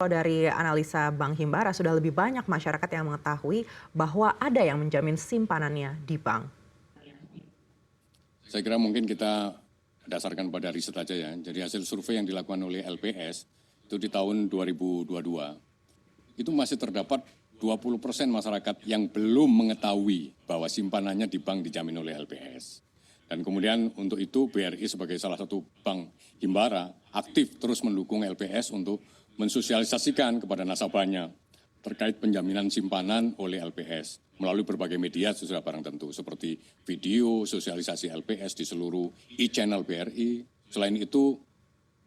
Kalau dari analisa Bank Himbara sudah lebih banyak masyarakat yang mengetahui bahwa ada yang menjamin simpanannya di bank. Saya kira mungkin kita dasarkan pada riset aja ya. Jadi hasil survei yang dilakukan oleh LPS itu di tahun 2022, itu masih terdapat 20% masyarakat yang belum mengetahui bahwa simpanannya di bank dijamin oleh LPS. Dan kemudian untuk itu BRI sebagai salah satu bank Himbara aktif terus mendukung LPS untuk mensosialisasikan kepada nasabahnya terkait penjaminan simpanan oleh LPS melalui berbagai media sudah barang tentu seperti video, sosialisasi LPS di seluruh e-channel BRI. Selain itu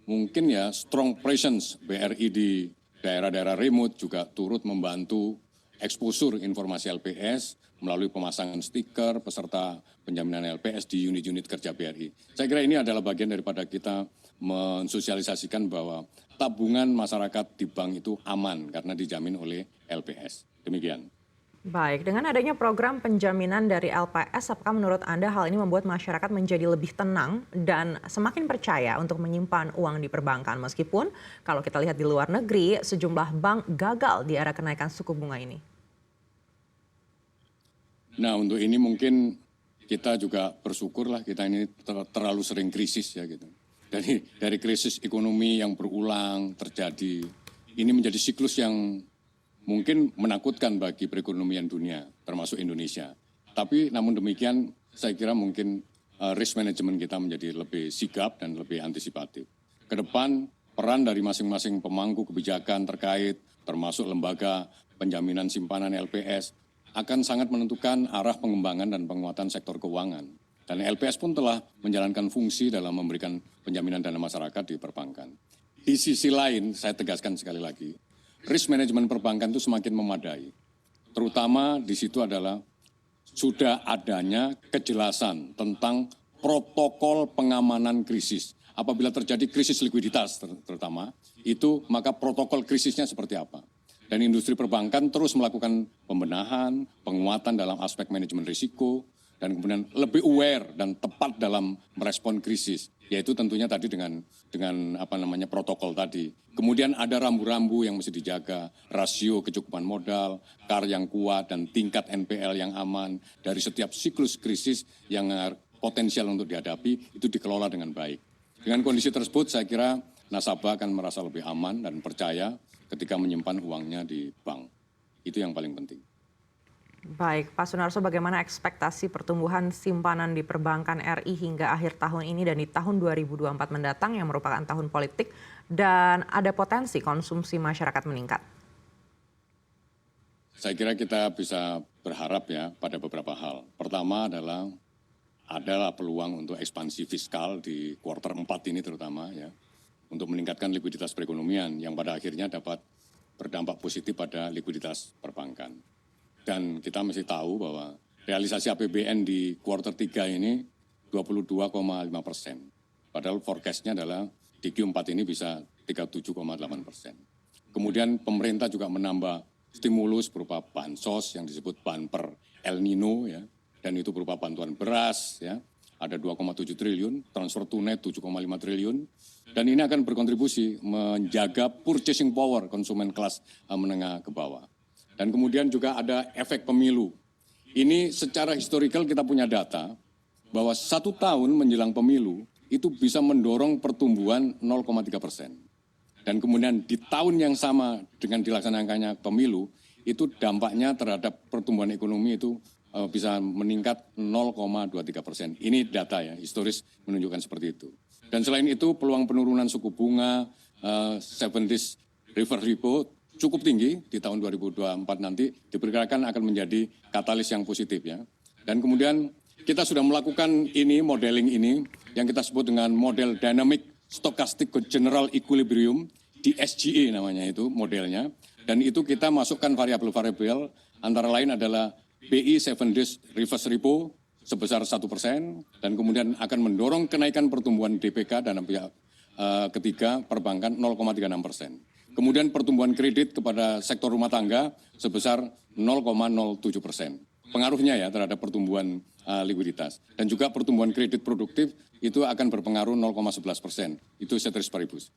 mungkin ya strong presence BRI di daerah-daerah remote juga turut membantu exposure informasi LPS melalui pemasangan stiker peserta penjaminan LPS di unit-unit kerja BRI. Saya kira ini adalah bagian daripada kita mensosialisasikan bahwa tabungan masyarakat di bank itu aman karena dijamin oleh LPS. Demikian. Baik, dengan adanya program penjaminan dari LPS, apakah menurut Anda hal ini membuat masyarakat menjadi lebih tenang dan semakin percaya untuk menyimpan uang di perbankan? Meskipun kalau kita lihat di luar negeri, sejumlah bank gagal di era kenaikan suku bunga ini. Nah, untuk ini mungkin kita juga bersyukurlah kita ini terlalu sering krisis ya gitu. Dari krisis ekonomi yang berulang terjadi, ini menjadi siklus yang mungkin menakutkan bagi perekonomian dunia, termasuk Indonesia. Tapi namun demikian, saya kira mungkin risk management kita menjadi lebih sigap dan lebih antisipatif. Ke depan, peran dari masing-masing pemangku kebijakan terkait, termasuk lembaga penjaminan simpanan LPS, akan sangat menentukan arah pengembangan dan penguatan sektor keuangan. Dan LPS pun telah menjalankan fungsi dalam memberikan penjaminan dana masyarakat di perbankan. Di sisi lain, saya tegaskan sekali lagi, risk management perbankan itu semakin memadai. Terutama di situ adalah sudah adanya kejelasan tentang protokol pengamanan krisis. Apabila terjadi krisis likuiditas terutama, itu maka protokol krisisnya seperti apa. Dan industri perbankan terus melakukan pembenahan, penguatan dalam aspek manajemen risiko, dan kemudian lebih aware dan tepat dalam merespon krisis, yaitu tentunya tadi dengan protokol tadi. Kemudian ada rambu-rambu yang mesti dijaga, rasio kecukupan modal, KAR yang kuat dan tingkat NPL yang aman dari setiap siklus krisis yang potensial untuk dihadapi itu dikelola dengan baik. Dengan kondisi tersebut saya kira nasabah akan merasa lebih aman dan percaya ketika menyimpan uangnya di bank. Itu yang paling penting. Baik, Pak Sunarso, bagaimana ekspektasi pertumbuhan simpanan di perbankan RI hingga akhir tahun ini dan di tahun 2024 mendatang yang merupakan tahun politik dan ada potensi konsumsi masyarakat meningkat? Saya kira kita bisa berharap ya pada beberapa hal. Pertama adalah peluang untuk ekspansi fiskal di kuartal 4 ini terutama ya, untuk meningkatkan likuiditas perekonomian yang pada akhirnya dapat berdampak positif pada likuiditas perbankan. Dan kita mesti tahu bahwa realisasi APBN di kuartal 3 ini 22,5%. Padahal forecast-nya adalah di Q4 ini bisa 37,8%. Kemudian pemerintah juga menambah stimulus berupa bansos yang disebut Banper El Nino ya, dan itu berupa bantuan beras ya, ada 2,7 triliun, transfer tunai 7,5 triliun, dan ini akan berkontribusi menjaga purchasing power konsumen kelas menengah ke bawah. Dan kemudian juga ada efek pemilu. Ini secara historikal kita punya data bahwa 1 tahun menjelang pemilu itu bisa mendorong pertumbuhan 0,3%. Dan kemudian di tahun yang sama dengan dilaksanakannya pemilu, itu dampaknya terhadap pertumbuhan ekonomi itu bisa meningkat 0,23%. Ini data ya, historis menunjukkan seperti itu. Dan selain itu peluang penurunan suku bunga, 7 days reverse repo cukup tinggi di tahun 2024 nanti diperkirakan akan menjadi katalis yang positif ya. Dan kemudian kita sudah melakukan ini, modeling ini yang kita sebut dengan model Dynamic Stochastic General Equilibrium, DSGE namanya itu modelnya. Dan itu kita masukkan variabel-variabel antara lain adalah BI 7 days reverse repo sebesar 1% dan kemudian akan mendorong kenaikan pertumbuhan DPK dan pihak ketiga perbankan 0,36%. Kemudian pertumbuhan kredit kepada sektor rumah tangga sebesar 0,07%. Pengaruhnya ya terhadap pertumbuhan likuiditas. Dan juga pertumbuhan kredit produktif itu akan berpengaruh 0,11%. Itu ceteris paribus.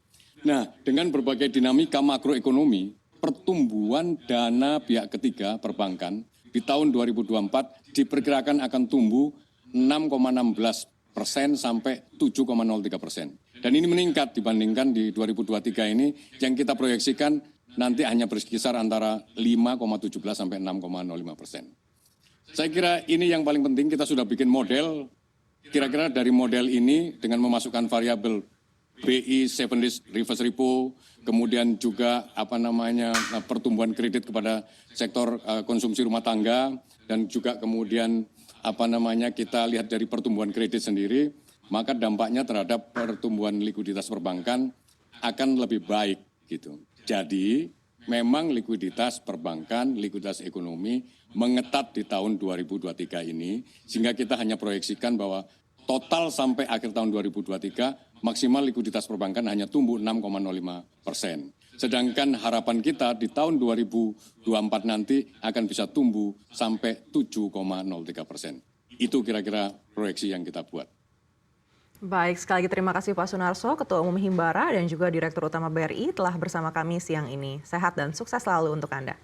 Nah, dengan berbagai dinamika makroekonomi, pertumbuhan dana pihak ketiga perbankan di tahun 2024 diperkirakan akan tumbuh 6,16% sampai 7,03%. Dan ini meningkat dibandingkan di 2023 ini yang kita proyeksikan nanti hanya berkisar antara 5,17 sampai 6,05%. Saya kira ini yang paling penting, kita sudah bikin model, kira-kira dari model ini dengan memasukkan variabel BI 7 days reverse repo, kemudian juga pertumbuhan kredit kepada sektor konsumsi rumah tangga, dan juga kemudian kita lihat dari pertumbuhan kredit sendiri, maka dampaknya terhadap pertumbuhan likuiditas perbankan akan lebih baik gitu. Jadi memang likuiditas perbankan, likuiditas ekonomi mengetat di tahun 2023 ini, sehingga kita hanya proyeksikan bahwa total sampai akhir tahun 2023 maksimal likuiditas perbankan hanya tumbuh 6,05%. Sedangkan harapan kita di tahun 2024 nanti akan bisa tumbuh sampai 7,03%. Itu kira-kira proyeksi yang kita buat. Baik, sekali lagi terima kasih Pak Sunarso, Ketua Umum Himbara dan juga Direktur Utama BRI telah bersama kami siang ini. Sehat dan sukses selalu untuk Anda.